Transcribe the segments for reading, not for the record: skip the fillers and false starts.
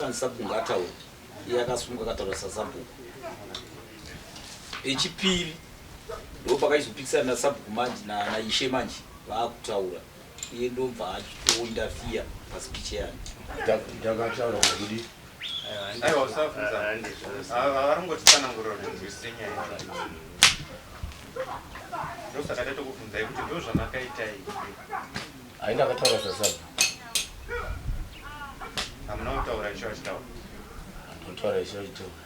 Sabungu ataura yakasunga kataura sasabungu echipiri ndopakaizopikisana nasabungu manje naishe manje vaakutaura iye ndobva achitointerfere paspeech yake ndakataura kuti aiwa usafunza varongotitsanangurira nzwisenya ndosaka tatokubvunzai kuti ndo zvamakaita haina akataura sasabungu hamuna kutaura icho achitaura ndotaura icho achitaura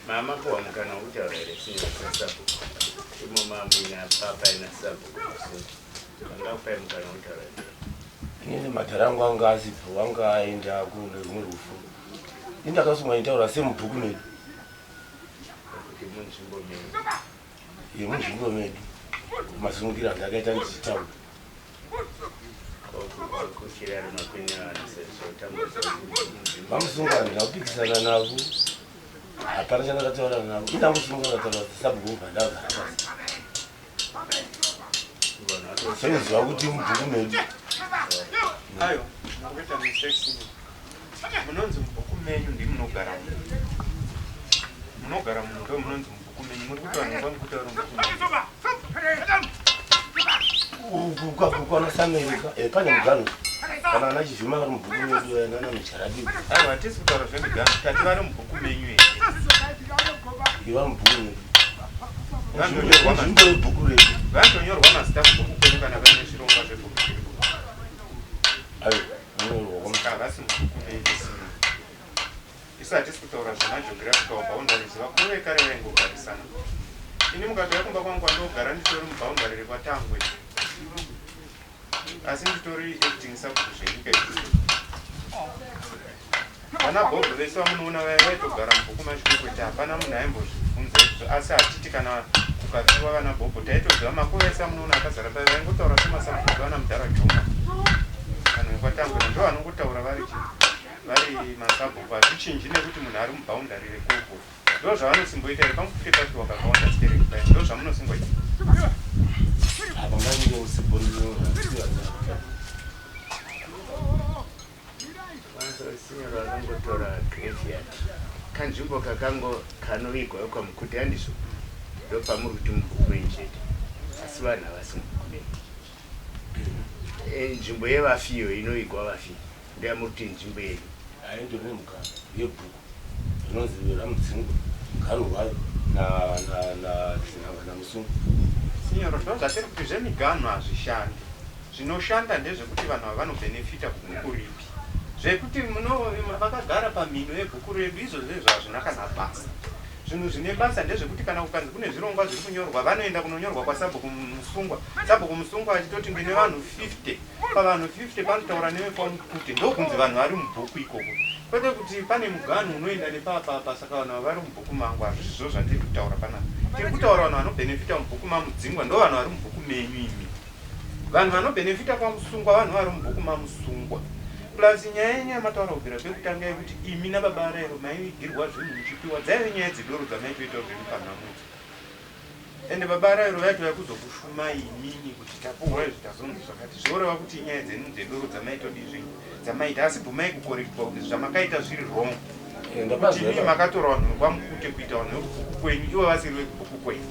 mama kwa mkana utaura sio sasa imo mambo ina papa ina sabu kanga kwa mkana utaura ine matarangu anga asipo wanga aenda kune rumwe rufu indakasungwa itaura semubhuku medu yemunzvimbo medu masungira ndakaita ndichitaura vamusunga ndinapikisana navo hapana chandakataura navo indamusunga kataura sabungu ndagara pasi soiziva kuti mubhuku medu ayo mukuita mistake munonzi mubhuku menyu ndimunogara munogara munhu ndo munonzi mubhuku menyu muri kuti vanhu vangokutaura ukanosamerika pane mugano kana ana chizvima vari mubhuku medu anana mucharadii aiwa hatisi kutaura zvemigano tati vari mubhuku menyu here iva mubhuku medu vanzvimbo yebhuku redu vantonyorwa mazita mubhuku kwenyu kana vaine zvirongwa zvebhuku saka havasi mubhuku menyu isu hatisi kutaura zvemageographical boundaries vakuru vekare vaingogarisana ini mukatouya kumba kwangu kwandogara nditori muboundary rekwatangwe asi nditori acting sabhuku zvenyika izvi vana bhobho vese vamunoona vaitogara mubhuku machiko kuti hapana munhu aimbozvibvunza izvo asi hatiti kana kukapiwa vana bhobho taitoziva makuru ese vamunoona akazara pai vaingotaura semasabhuku vana mudhara joma vanhu vekwatangwe ndo vanongotaura vari masabhuku hazvichinji nekuti munhu ari muboundary rekoko ndo zvavanosimboita iri pamupfeka kuti wakakawanda sikereki pai ndo zvamunosimboita sinyoro anongotora graveyard kanzvimbo kanovigwa kwamukuti handizvo ndo pamuri kuti mubhuku menyu chete asi vanhu havasi mubhuku menyu nzvimbo yevafiyo inovigwa vafiyo ndeyamuri kuti nzvimbo yenyu haindori nemugano yebhuku zvinonzi ramutsingo mugano wayo namusungu sinyoro ndo zvatiri kuti zvemigano hazvishandi zvinoshanda ndezvekuti vanhu ava vanobhenefita kubhuku ripi zvekuti vakagara pamhino yebhuku redu izvo zvezvo hazvina kana basa zvinhu zvine basa ndezvekuti kana kukanzi kune zvirongwa zviri kunyorwa vanoenda kunonyorwa kwasabhuku musungwa sabhuku musungwa achitoti ndine vanhu 50 pavanhu 50 panotaura nevekwamukuti ndokunzi vanhu vari mubhuku ikoko kwete kuti pane mugano unoenda nepapapa saka vanhu ava vari mubhuku mangu hazvizvo zvandiri kutaura panapa tiri kutaura vanhu vanobhenefita mubhuku mamudzingwa ndo vanhu vari mubhuku menyu imi vanhu vanobhenefita kwamusungwa vanhu vari mubhuku mamusungwa plus nyaya yenyu yamataura kubvira pekutanga yekuti imi nababa rairo maivigirwa zvinhu muchipiwa dzaive nyaya dzidoro dzamaitoita zvinhu panamudzi ende baba rairo vaitouya kuzokushuma imini kuti tapuhwa izvi tazonzi zvakati zvoreva kuti nyaya dzenyu dzedoro dzamaitodi zvinhu dzamaita asi bvumai kukorektwa kuti zvamakaita zviri wrong kuti imi makatora vanhu vekwamukute kuita vanhu vekubhuku kwenyu ivo vasiri vekubhuku kwenyu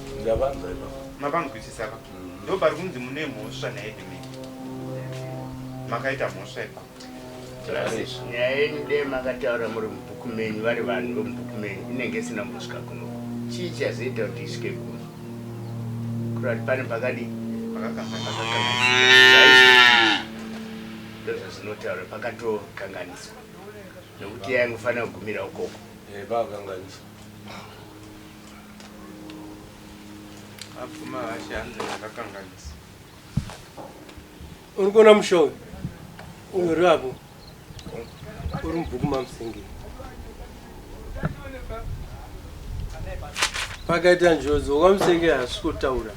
mapanzwisisaka ndo pari kunzi mune mhosva naedimi makaita mhosva ipa nyaya yenyu dei makataura muri mubhuku menyu vari vanhu vemubhuku menyu inenge isina mbosvika kunoko chii chazoita kuti isvike kuno kurati pane pakadi ndo zvazvinotaura pakatokanganiswa nekuti yaingofanira kugumira ukoko pakakanganiswa apfuma hashanzi akakanganisa uri kuona mushowe uyu uri apo uri mubhuku mamusengeni pakaita njodzi wakamusengeni hasi kutaura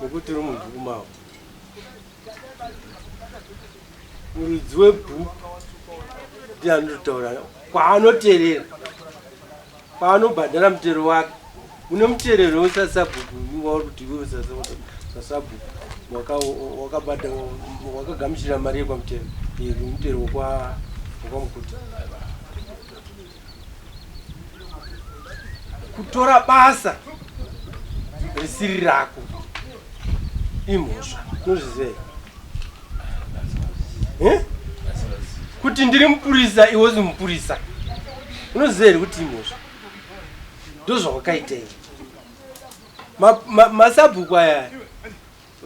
nekuti uri mubhuku mavo muridzi webhuku ndianotaura kwaanoteerera kwaanobhadhara mutero wake une muteerero wesasabhuku wauri kuti iwe sasabhuku wakagamuchira mari yekwamutero mutero wakwamukuta kutora basa risiri rako imhosva unozviziva kuti ndiri mupurisa iwozi mupurisa unoziva here kuti imhosva ndozvawakaitei masabhuku aya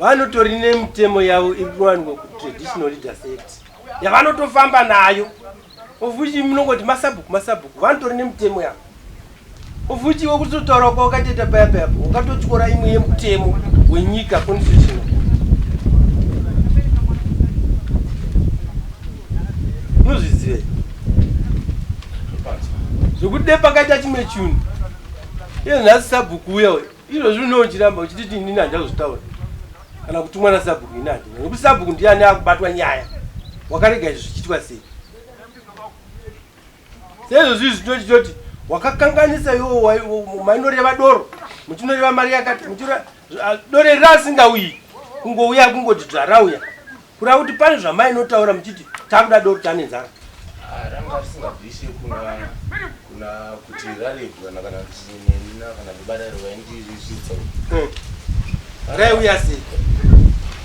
vanotori nemitemo yavo inowanikwa kutraditional leaders act yavanotofamba nayo ofuchi munongoti masabhuku vanotori nemitemo yavo ofuchi wokutotaura kwawakatoita payapayapo wakatotyora imwe yemutemo wenyika constitutional unozviziva zvokuti pakaita chimwe chinhu iye nhasi sabhuku uya izvozvi unochiramba uchititi inini handazozvitaura kana kuti mwana sabhuku ini handina nekuti sabhuku ndiani akubatwa nyaya wakarega izvo zvichiitwa sei seizvozvi zvinochitoti wakakanganisa iwo mainoreva doro muchinoreva mari yakati doro rasingauyi kungouya kungoti dzvarauya kureva kuti pane zvamainotaura muchiti takuda doro tane nzara ranga risingabvisi kuna kuti raregwana kana nina kana kubariro vaindirizvidza raiuya sei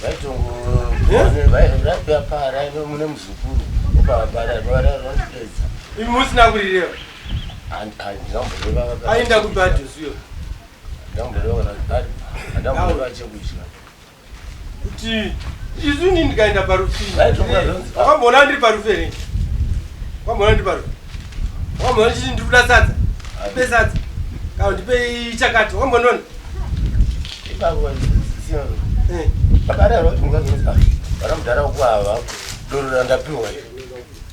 vaitongorapapara ino mune muzukuru ukabararwararondidedza imi musina kurireva ainda kubadhusiyo andamboreva chekudya kuti isu ni ndikaenda parufini wakamboona ndiri parufeni wakamboona ndiri parufe wakamboona chiti ndiri kuda sadza ndipe sadza kana ndipe chakati wakambonona vana mudhara wokuhava doro randapiwa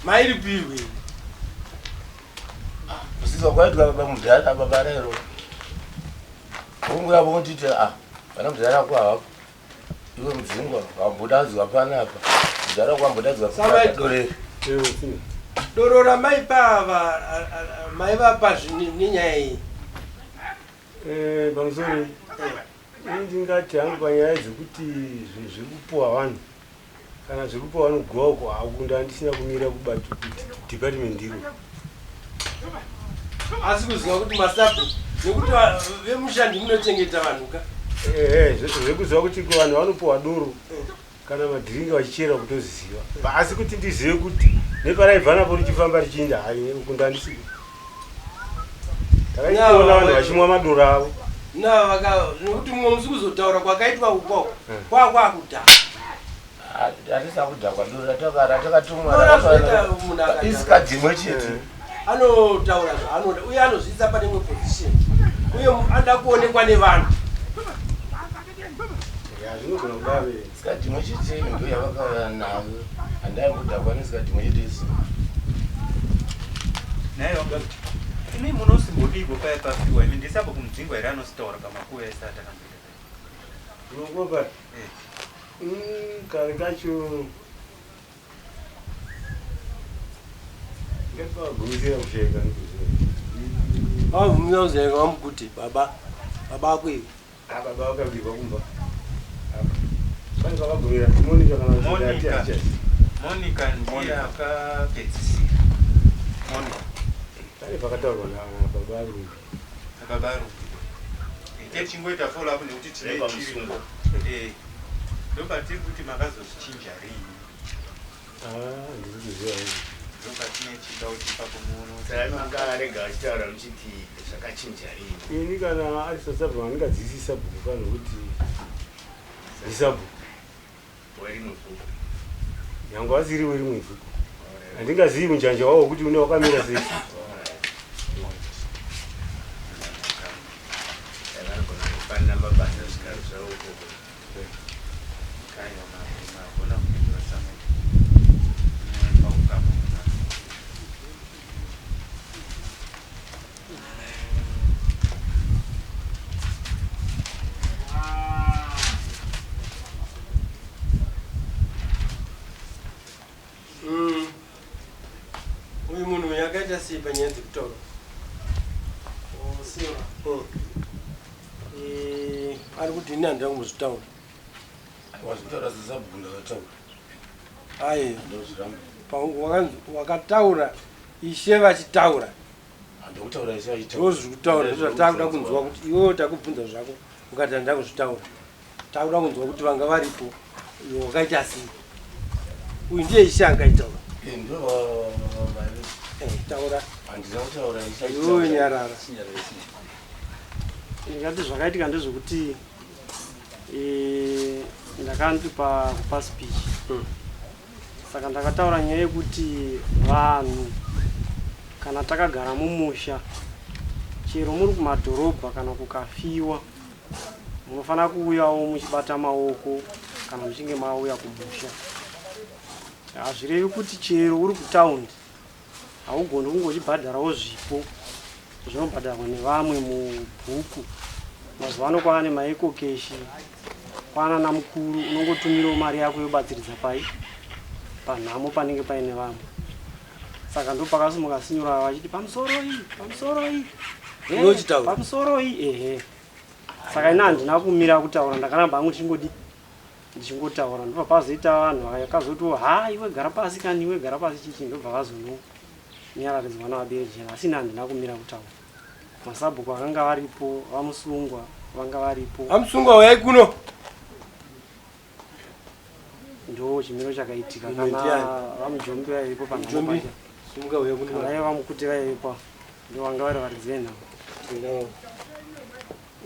mairipirwe kusisa kwaitwa pamudhara pabarero unguya vonditi vana mudhara wokuhava iwe mudzingwa wambodadzwa panapa mudhara kwambodadzwa padore doro ramaipava maivapa nenyaya iyi pamusoro ndingati hangu panyaya dzekuti zviri kupuwa vanhu kana zviri kupuwa vanhu gwauko hakunda handisina kumira kudepartment iro asi kuziva kuti masabhu nekuti vemushandi munochengeta vanhu ka zvekuziva kuti vanhu vanopuwa doro kana madhiringi vachichera kutoziziva asi kuti ndizive kuti neparaibva napo richifamba richiinda hai kunda handisi takaiona vanhu vachimwa madoro avo nekuti mumwe musi kuzotaura kwakaitwa ukwako kwakudhaka hatisa kudhakwa doro ratakatumwa isikadzimwe chete anotaura zvaanoda uye anozviisa pane imwe position uye anoda kuonekwa nevanhu zvinogona kudave sikadzimwe chete ndo yavakauya nayo handai kudhakwa nesikadzimwe chete isi nayo ini munosimbodiko paya pafiwa ini ndisabo kumdzingwa here anositaura pamakuya esati akamboita unokopa kare kacho ngatipagumisira kusheka avumirauzeka wamuguti baba akwevi baba vakabirwa kumba pane pakagumira monika monika ndiye akapedzisira monika pane pakataurwa nababa arungi baba arungi techingoita follow up nekuti tineichiringo ndopatiri kuti makazozvichinja rini ndikuziva hivi ndopatinechida kuti pakomunosamakaarenga achitaura muchiti zvakachinja rini ini kana ari sasabhuku handingadzisi sabhuku kana kuti isabhuku werimwe bhuku nyange asiriwe rimwe bhuku handingazivi munjanja wawo kuti une wakamira sei vanogona kufanira mabasa zvikaro zvavo ukoko magona kuendera samai uyu munhu yakaita sei panyaya dzekutaura ari kuti ini handida kungozvitaura wazvitaura sesabhuku ndakataura ai ndozviramba wakataura ishe vachitaura handokutaura ishe ndozvikutaura zvataakuda kunzwa kuti iwewo takubvunza zvako ukati handida kuzvitaura taakuda kunzwa kuti vanga varipo iwe wakaita sei uyu ndiye ishe angaitaura taura handina kutaura iwewe nyarara ndingati zvakaitika ndezvekuti ndakandipa kupa speech saka ndakataura nyaya yekuti vanhu kana takagara mumusha chero muri kumadhorobha kana kukafiwa munofanira kuuyawo muchibata maoko kana muchinge mauya kumusha. Hazvirevi kuti chero uri kutaundi haugoni kungochibhadharawo zvipo zvinobhadharwa nevamwe mubhuku. Mazuva ano kwaane maeko keshi, kwana namukuru unongotumirawo mari yako yobatsiridza panhamo panenge paine vamwe. Saka ndo pakasimuka sinyora vachiti pamusoro iyi ehe. Saka ina handina kumira kutaura, ndakaramba hangu ndichingotaura. Ndobva pazoita vanhu vakazoti iwe gara pasi kani iwe gara pasi chichi, ndobva vazonyararidzwa navabereki. Asi ina handina kumira kutaura. Masabhuku vakanga varipo, vamusungwa vanga varipo. Vamusungwa uyai kuno. Ndo chimiro chakaitika kana vamujombi vaipo panhamo pacho. Sunga uyai kuno. Kana vamukuti vaipo ndo vanga vari varidzi venhamo.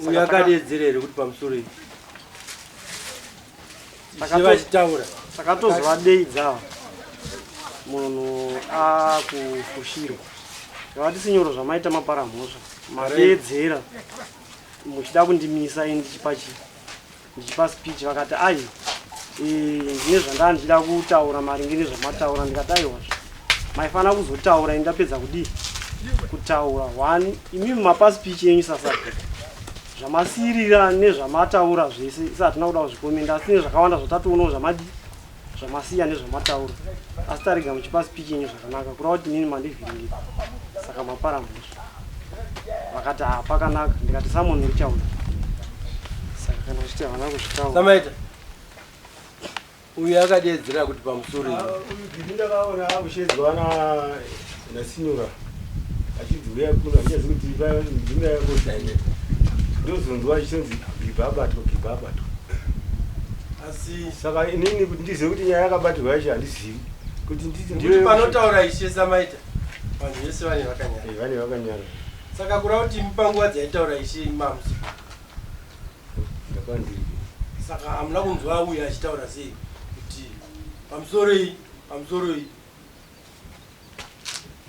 Uyu akadedzerere kuti pamusoro iyi. Vachitaura. Saka tozovadeidza munhu akufushirwa. Zvavati sinyoro zvamaita maparamhosva. Madeedzera muchida kundimisa ndichipa speech vakati ndine zvandandida kutaura maringe nezvamataura. Ndikati aiwazve maifanira kuzotaura indapedza kutaura. One, imimi mapa speech yenyu sasa zvamasirira nezvamataura zvese isa hatina kuda kuzvikomenda, asi nezvakawanda zvatatoonawo zvamasiya nezvamataura. Asi tarega muchipa speech yenyu zvakanaka kureva kuti nini mandivhiringika. Saka maparamhosva vakati pakanaka. Ndikati Simon richaura. Saka kana uchiti havana kuzvitaura. Samaita uyu akadedzera kuti pamusoro iyi. Uyu ndakaona akushedzwa nasinyora achidzuya kuno achizi kuti ndinga yakoshaine ndozonzwa achichinzi bhibabatwa. Asi saka inini kuti ndizive kuti nyaya yakabatirwa yacho handizivi kuti ndiri panotaura ishe Samaita. Vanhu vese vane vakanyara. Saka kureva kuti mupanguva dzaitaura ishe imamusi. Ndakandiri. Saka hamuna kunzwa uyu achitaura sei kuti pamusoro iyi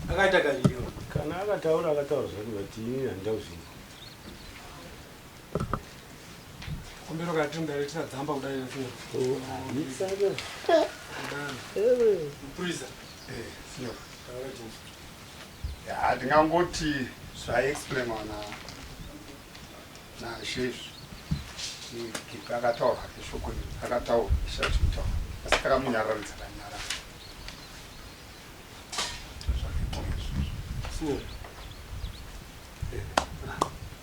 akaita kaniriwo. Kana akataura zvake bati inini handida kuzvinza. Kumbiro kati ndaretera dzamba kudai nesino. Muprisa. Sino. Ya ndingangoti zvaexplainwa naShevi. Akataura keshokoni, akataura ishachitaura. Asi takamunyararidza kanyara. Sino.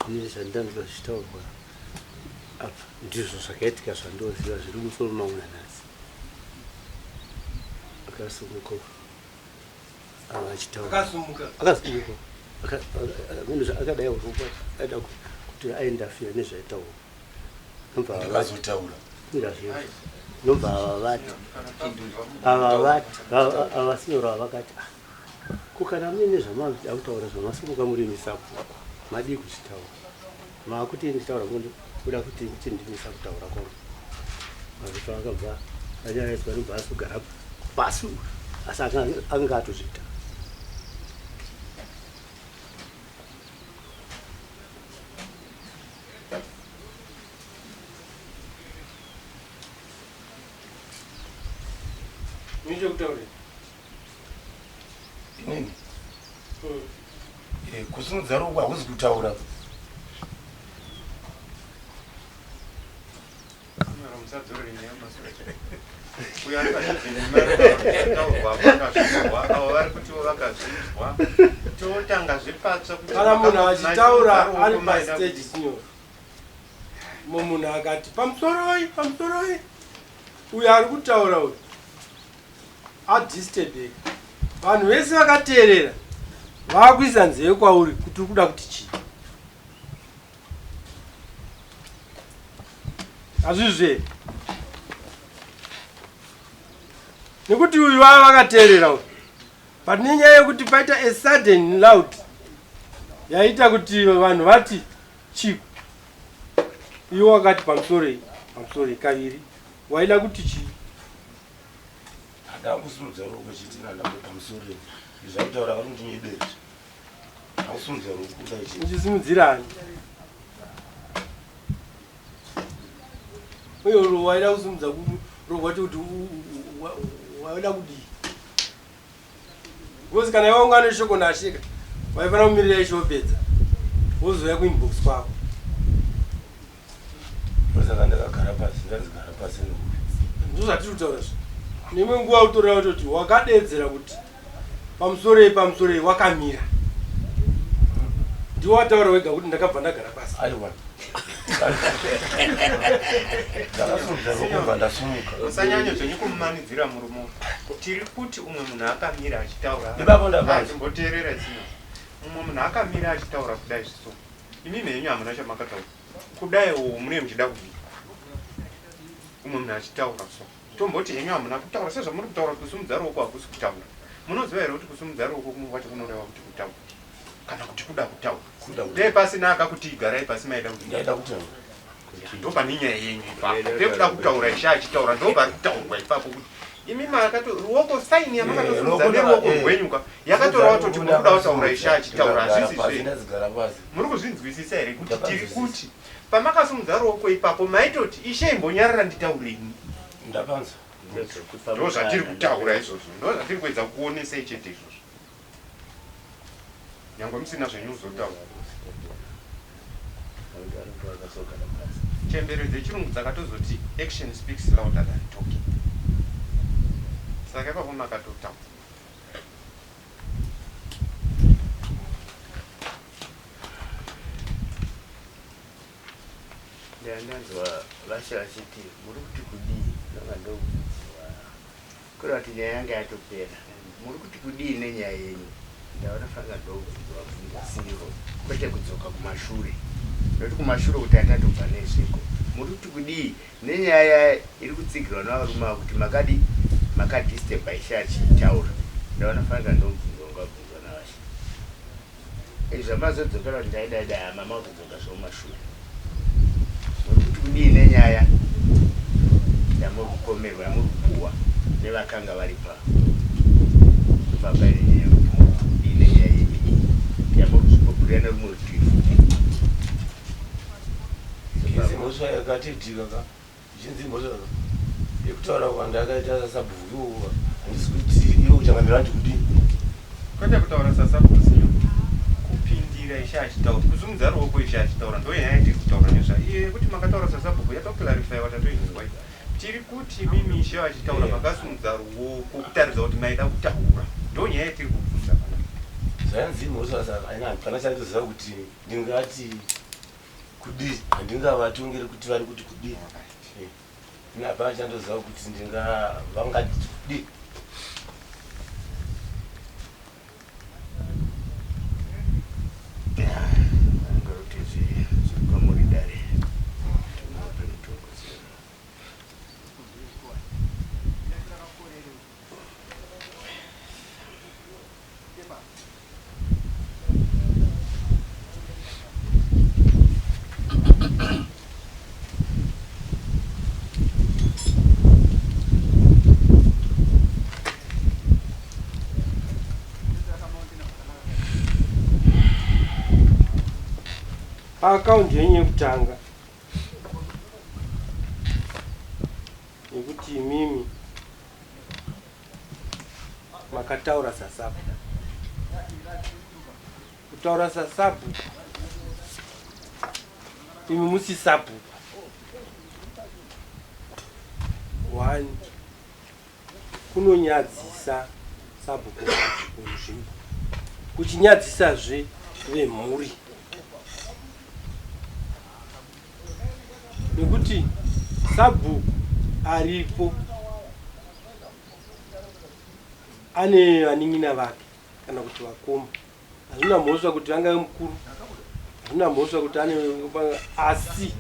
Ini zvandanga zvichitaurwa apa ndizvo zvakaitika zvandoziva zviri musoro mangu nanhasi. Akasumuka ava achitaura. Akasumuka. Akadai aida kuti aindafira nezvaitaura. ndikazotaura Nobva ava sinyora vakati kukana mune zvamavida kutaura zvamasimuka muri misapo madii kuchitaura makuti ndichitaura kuda kuti ndimisa kutaura kwangu. Mazito akabva anyaraiswa nobva asogara pasi asi anga atozvita. Nicho kutaura. inini kusimudza ruoko hakuzi kutaura. musadzorere nyama uyo anataurwa avo vari kutiwo vakazvinzwa totanga zvipatsa kana munhu achitaura ari pastage sinyori munhu akati pamusoroi uyo ari kutaura uyu adistebeka vanhu vese vakateerera vakuisa nzeve kwauri kuti uri kuda kuti chii hazvizve nekuti uyu vava vakateerera uyu but nenyaya yekuti paita a sudden loud yaita kuti vanhu vati chiku iwo wakati pamusoro kaviri waida kuti chii ndakusumudza ruoko chitina ndambo pamusoro zvakutaura vari ndinyebereri ndakusumudza ruoko kudai uchisimudzirani uyo waida kusumudza ruoko kuti waida kudii because kana iwaungano shoko nashika waifanira kumirira ishopedza wozouya kuinbox kwako saka ndakagara pasi ndazigara pasi ndo zvatiri kutaura zvo nemwe nguva utorera kutoti wakadedzera kuti pamusorei wakamira ndiwo wataura wega kuti ndakabva ndagara pasi aiwa ndakasumudza ruoko ndasumuka usanyanya zvonyukumumanidzira murumo tiri kuti umwe munhu akamira achitaura ipapo ndabva ndimboteerera zino umwe munhu akamira achitaura kudai zviso imi mhenyu hamuna chamakataura kudaiwo mune muchida kudii umwe munhu achitaura so tomboti henyu hamuna kutaura sezvamuri kutaura kusumudza ruoko hakusi kutaura munoziva here kuti kusumudza ruoko kumwe kwacho kunoreva kuti kutaura kana kuti kuda kutaura dei pasina akakuti igarai pasi maida kuti ndaida kutaura ndopane nyaya yenyu ipapo pekuda kutaura isha achitaura ndopari kutaurwa ipapo kuti imi makato ruoko saini yamakatosumudza neruoko rwenyuka yakatorava toti mukuda kutaura isha achitaura hazvisizve muri kuzvinzwisisa here kuti tiri kuti pamakasumudza ruoko ipapo maitoti ishe imbonyarara nditaureni ndapanza ndo zvatiri kutaura izvozvo ndo zvatiri kuedza kuonesai chete izvozvo nyange musina zvenyuzotaura chembero dzechirungu dzakatozoti action speaks louder than talking saka ipapo makatotaura ndandanzwa vasha vachiti muri kuti kudii nanga ndokudziwa kuri kuti nyaya yanga yatopera muri kuti kudii nenyaya yenyu ndaona fanga ndokudziwa bvunzasiro kwete kudzoka kumashure nokuti kumashure kuti atatobva nezviko muri kuti kudii nenyaya iri kutsigirwa navarume ava kuti makadisteba isha achitaura ndaona fanga ndobvunzwa ngabvunzwa navasha izvi zvamazodzokera kuti ndaidaida mama kutodzoka zvomumashure kudii nenyaya yamuri kukomerwa yamuri kupuwa nevakanga vari papaine nyaya kudii nenyaya yenyu yamuri kuzvipupurira nerumwe rutivi izimhosva yakatiitika ka zhinzi mhosva yekutaura kwanda akaita sasabhuku handisi kuti iwo kuchangamira nti kudii kwete kutaura sasabhuku kupindira isha achitaura kusumudza ruoko isha achitaura ndo nyaya yatiri kutaura nezva iye kuti makataura sasabhuku yatoklarify watatoinzwai tiri kuti mimi ishe vachitaura makasumudza ruoko kutaridza kuti maida kutaura ndo nyaya yatiri kubvunza zvayanzi mhosva saka kana chandoziva kuti ndingati kudii handingavatongeri kuti vari kuti kudii hapana chandoziva kuti vangati kudii akaundi yenyu yekutanga nekuti imimi makataura sasabu kutaura sasabu imi musi sabhuku 1 kunonyadzisa sabhuku munzvimbo, kuchinyadzisazve vemhuri, nekuti sabhuku aripo ane vanin'ina vake kana kuti vakoma. Hazvina mhosva kuti angave mukuru, hazvina mhosva kuti ane asi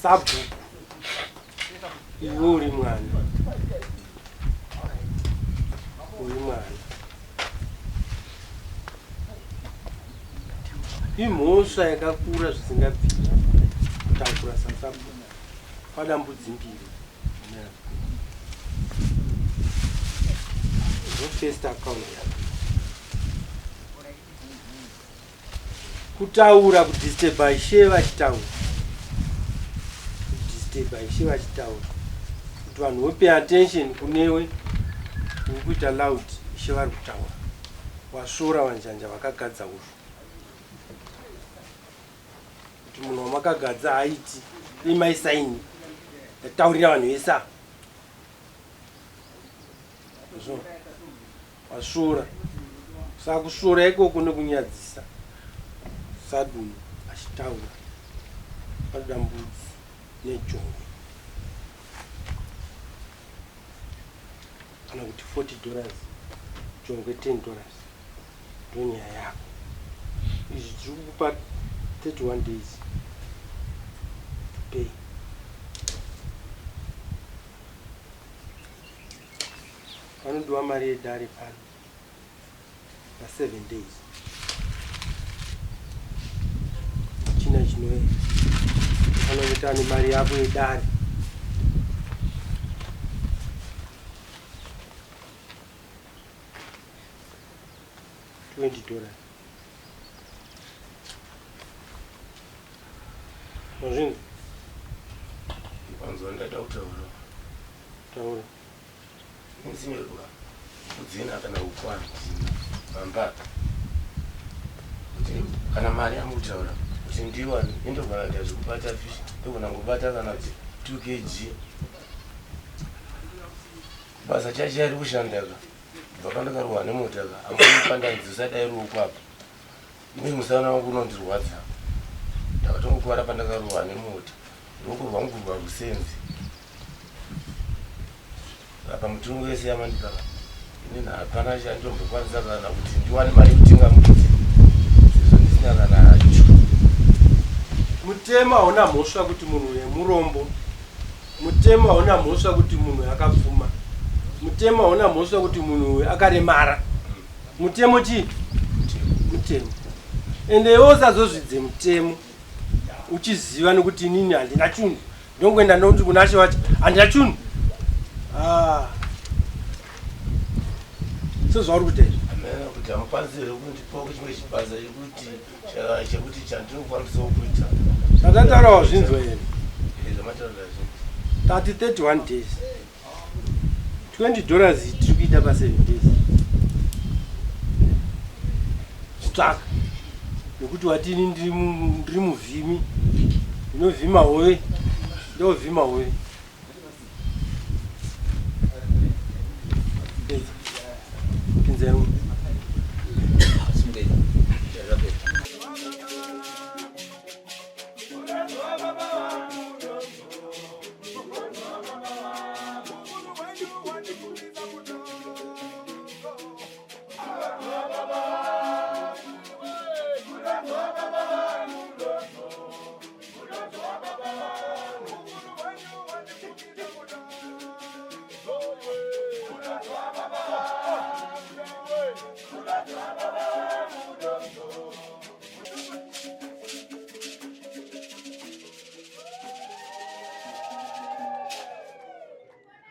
sabhuku iwe uri mwana, uri mwana. Imhosva yakakura zvisingabviri kutakura sabhuku padambudzi mbiri. First account kutaura kudisturba ishe vachitaura, kudisturba ishe vachitaura, kuti vanhu wope attention kunewe uri kuita loud ishe vari kutaura, wasvora vanjanja vakagadza uzvo, kuti munhu wamakagadza haiti imaisaini yataurira vanhu vese zvo wasvora. Saka kusvora ikoko nekunyadzisa saduni achitaura padambudzi nejongwe kana kuti $40 jongwe $10 ndonyaya yako. Izvi tiri kukupa 31 days to pay. Vanodiwa mari yedare pano pa 7 days. China chinoe anoita nemari yako yedare $20. Mazvinhu panzwa ndada kutaura taura nzimeruka kudzina kana ukwana pamba kuti kana mari amutaura kuti ndiwani indobvana ndazvikubata fish ndogona ngubata kana kuti 2 kg basa chacho ari kushandaka vakandakaruwa nemotaka amaipandanzisa dai ruoko apa ine musana wangu unondirwadza ndakatongokwara pandakaruwa nemota ruoko rwangu rwarusenzi apa mutungu wese yamandikaka inini hapana chandombokwanisa kana kuti ndiwane mari yekutenga mudzi sezvo ndisina kana hacho. Mutema hauna mhosva kuti munhu yemurombo, mutema hauna mhosva kuti munhu akapfuma, mutema hauna mhosva kuti munhu akaremara. Mutemo chii? Mutemo. Ende iwe usazozvidze mutemo uchiziva nekuti inini handina chunhu ndongoenda noti kuna She wacho handina chunhu. Sezvauri kuteera amene kuti amukwanisire kundipawo chimwe chibasa chekuti chandinokwanisawo kuita tatataurawo zvinzwa here zvamataura zvinhu 31 days $20 tiri kuita pa 7 days kutsvaka nekuti watini ndiri muvhimi ndinovhima hove ndovhima hove pinzemu